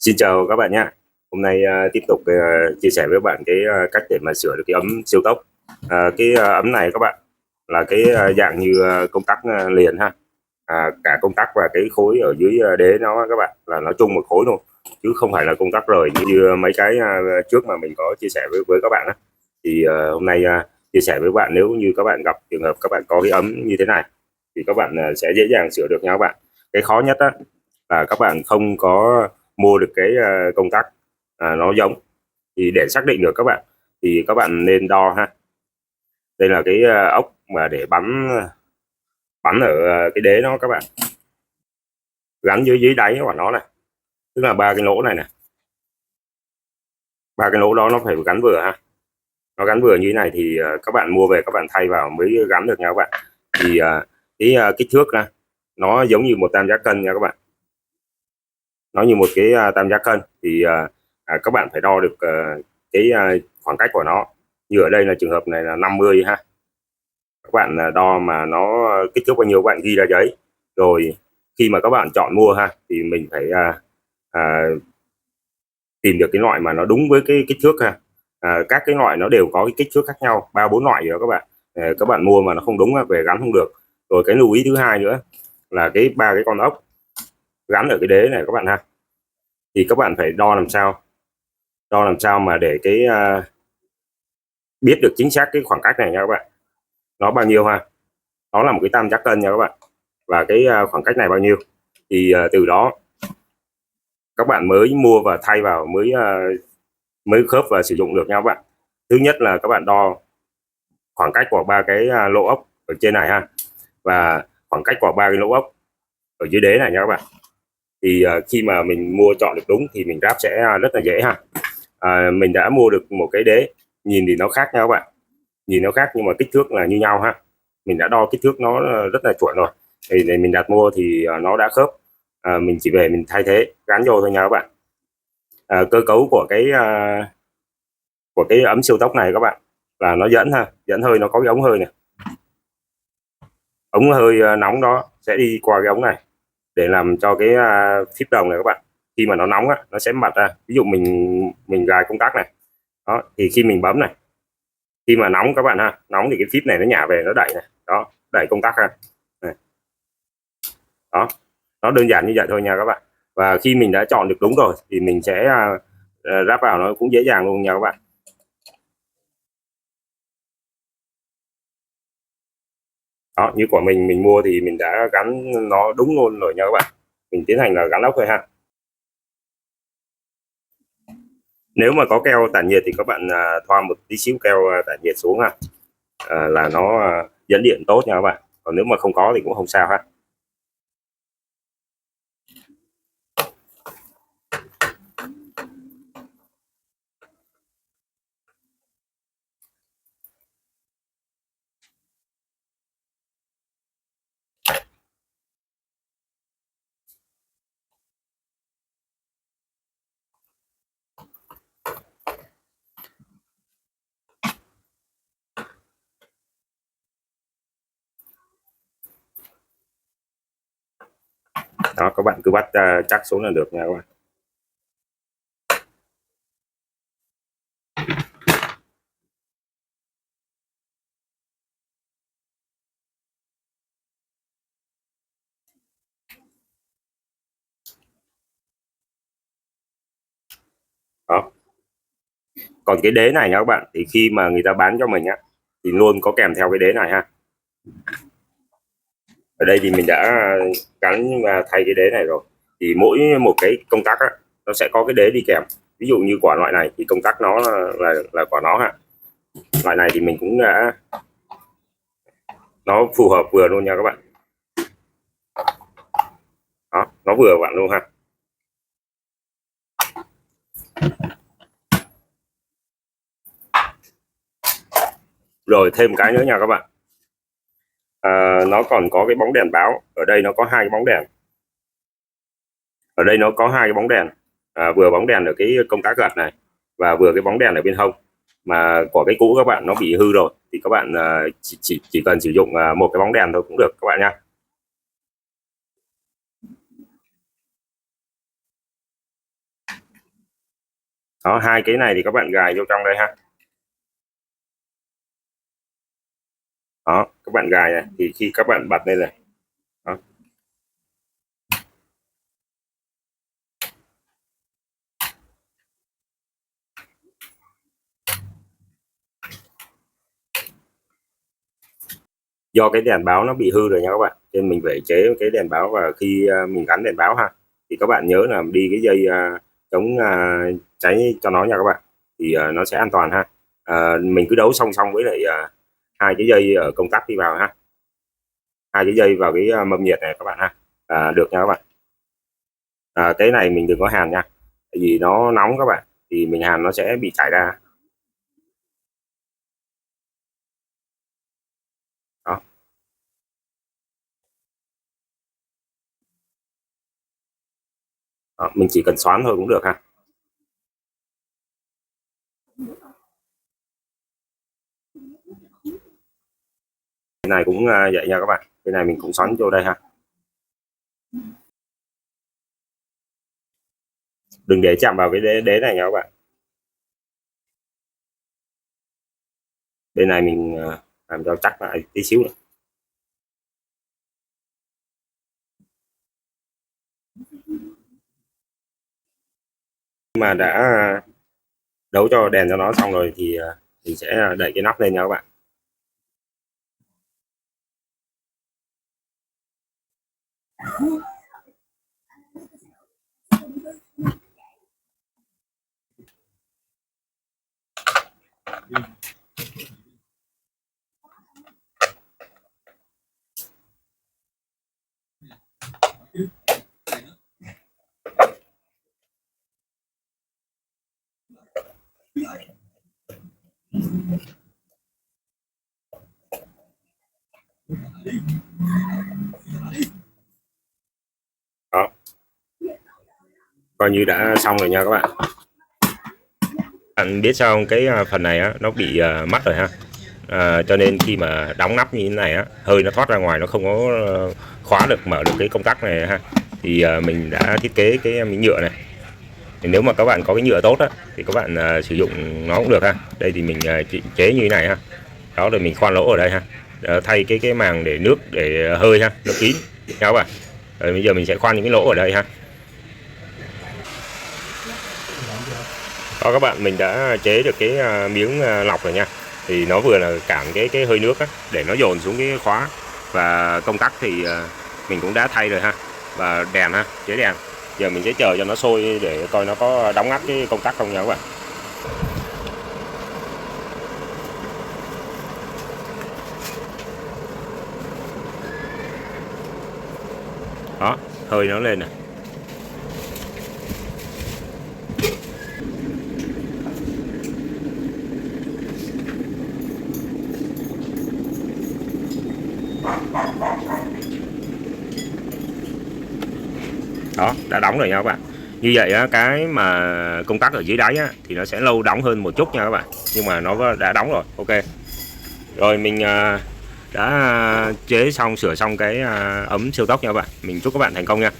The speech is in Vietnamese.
Xin chào các bạn nhé. Hôm nay tiếp tục chia sẻ với bạn cái cách để mà sửa được cái ấm siêu tốc. Cái ấm này các bạn là cái dạng như công tắc liền ha. Cả công tắc và cái khối ở dưới đế nó các bạn là nó chung một khối luôn, chứ không phải là công tắc rời như mấy cái trước mà mình có chia sẻ với các bạn á. Thì hôm nay chia sẻ với bạn, nếu như các bạn gặp trường hợp các bạn có cái ấm như thế này thì các bạn sẽ dễ dàng sửa được nha các bạn. Cái khó nhất á là các bạn không có mua được cái công tắc nó giống. Thì để xác định được các bạn thì các bạn nên đo ha. Đây là cái ốc mà để bắn ở cái đế nó các bạn, gắn dưới dưới đáy của nó này, tức là ba cái lỗ này nè, ba cái lỗ đó nó phải gắn vừa ha. Nó gắn vừa như thế này thì các bạn mua về các bạn thay vào mới gắn được nha các bạn. Thì cái kích thước này, nó giống như một tam giác cân nha các bạn, nó như một cái tam giác cân. Thì các bạn phải đo được cái khoảng cách của nó. Như ở đây là trường hợp này là 50 ha, các bạn đo mà nó kích thước bao nhiêu các bạn ghi ra giấy. Rồi khi mà các bạn chọn mua ha thì mình phải tìm được cái loại mà nó đúng với cái kích thước ha. Các cái loại nó đều có cái kích thước khác nhau, 3-4 loại đó các bạn. Các bạn mua mà nó không đúng về gắn không được. Rồi cái lưu ý thứ hai nữa là cái ba cái con ốc gắn ở cái đế này các bạn ha, thì các bạn phải đo làm sao mà để cái biết được chính xác cái khoảng cách này nha các bạn, nó bao nhiêu ha. Nó là một cái tam giác cân nha các bạn, và cái khoảng cách này bao nhiêu thì từ đó các bạn mới mua và thay vào mới khớp và sử dụng được nha các bạn. Thứ nhất là các bạn đo khoảng cách của ba cái lỗ ốc ở trên này ha, và khoảng cách của ba cái lỗ ốc ở dưới đế này nha các bạn. Thì khi mà mình mua chọn được đúng thì mình ráp sẽ rất là dễ ha. Mình đã mua được một cái đế, nhìn thì nó khác nha các bạn, nhìn nó khác nhưng mà kích thước là như nhau ha. Mình đã đo kích thước nó rất là chuẩn rồi, thì để mình đặt mua thì nó đã khớp. Mình chỉ về mình thay thế gắn vô thôi nha các bạn. Cơ cấu của cái ấm siêu tốc này các bạn là nó dẫn ha, dẫn hơi, nó có cái ống hơi này, ống hơi nóng đó sẽ đi qua cái ống này để làm cho cái phíp đồng này các bạn, khi mà nó nóng á, nó sẽ bật ra. Ví dụ mình gài công tắc này đó, thì khi mình bấm này, khi mà nóng các bạn ha, nóng thì cái phíp này nó nhả về, nó đẩy này đó, đẩy công tắc ra này. Đó, nó đơn giản như vậy thôi nha các bạn. Và khi mình đã chọn được đúng rồi thì mình sẽ ráp vào nó cũng dễ dàng luôn nha các bạn. Đó, như của mình mua thì mình đã gắn nó đúng luôn rồi nha các bạn. Mình tiến hành là gắn ốc thôi ha. Nếu mà có keo tản nhiệt thì các bạn thoa một tí xíu keo tản nhiệt xuống ha, là nó dẫn điện tốt nha các bạn. Còn nếu mà không có thì cũng không sao ha. Đó, các bạn cứ bắt chắc xuống là được nha các bạn. Đó, còn cái đế này nha các bạn, thì khi mà người ta bán cho mình á thì luôn có kèm theo cái đế này ha. Ở đây thì mình đã gắn và thay cái đế này rồi, thì mỗi một cái công tắc á, nó sẽ có cái đế đi kèm. Ví dụ như quả loại này thì công tắc nó là quả nó ha. Loại này thì mình cũng đã, nó phù hợp vừa luôn nha các bạn. Đó, nó vừa bạn luôn ha. Rồi thêm cái nữa nha các bạn, nó còn có cái bóng đèn báo. Ở đây nó có hai cái bóng đèn, ở đây nó có hai cái bóng đèn, vừa bóng đèn ở cái công tắc gạt này và vừa cái bóng đèn ở bên hông. Mà của cái cũ các bạn nó bị hư rồi thì các bạn chỉ cần sử dụng một cái bóng đèn thôi cũng được các bạn nha. Đó, hai cái này thì các bạn gài vô trong đây ha. Đó, các bạn gài này thì khi các bạn bật lên này. Đó. Do cái đèn báo nó bị hư rồi nha các bạn, nên mình phải chế cái đèn báo, và khi mình gắn đèn báo ha, thì các bạn nhớ là đi cái dây chống cháy cho nó nha các bạn, thì nó sẽ an toàn ha. Mình cứ đấu song song với lại hai cái dây ở công tắc đi vào ha, hai cái dây vào cái mâm nhiệt này các bạn ha, được nha các bạn. Cái này mình đừng có hàn nha, tại vì nó nóng các bạn, thì mình hàn nó sẽ bị chảy ra. Đó. Đó, mình chỉ cần xoắn thôi cũng được ha. Cái này cũng vậy nha các bạn, cái này mình cũng xoắn vô đây ha, đừng để chạm vào cái đế này nha các bạn. Bên này mình làm cho chắc lại tí xíu nữa. Mà đã đấu cho đèn cho nó xong rồi thì mình sẽ đậy cái nắp lên nha các bạn. Đó, coi như đã xong rồi nha các bạn. Bạn biết sao không? Cái phần này á, nó bị mắc rồi ha, cho nên khi mà đóng nắp như thế này á, hơi nó thoát ra ngoài, nó không có khóa được, mở được cái công tắc này ha. Thì mình đã thiết kế cái miếng nhựa này, thì nếu mà các bạn có cái nhựa tốt á, thì các bạn sử dụng nó cũng được ha. Đây thì mình chế như thế này ha. Đó, rồi mình khoan lỗ ở đây ha, thay cái màng để nước, để hơi ha, nó kín nha các bạn. Rồi bây giờ mình sẽ khoan những cái lỗ ở đây ha. Đó các bạn, mình đã chế được cái miếng lọc rồi nha, thì nó vừa là cản cái hơi nước á, để nó dồn xuống cái khóa, và công tắc thì mình cũng đã thay rồi ha, và đèn ha, chế đèn. Giờ mình sẽ chờ cho nó sôi để coi nó có đóng ngắt cái công tắc không nha các bạn. Đó, hơi nó lên nè. Đó, đã đóng rồi nha các bạn. Như vậy á, cái mà công tắc ở dưới đáy á, thì nó sẽ lâu đóng hơn một chút nha các bạn, nhưng mà nó đã đóng rồi. Ok, rồi mình đã chế xong, sửa xong cái ấm siêu tốc nha các bạn. Mình chúc các bạn thành công nha.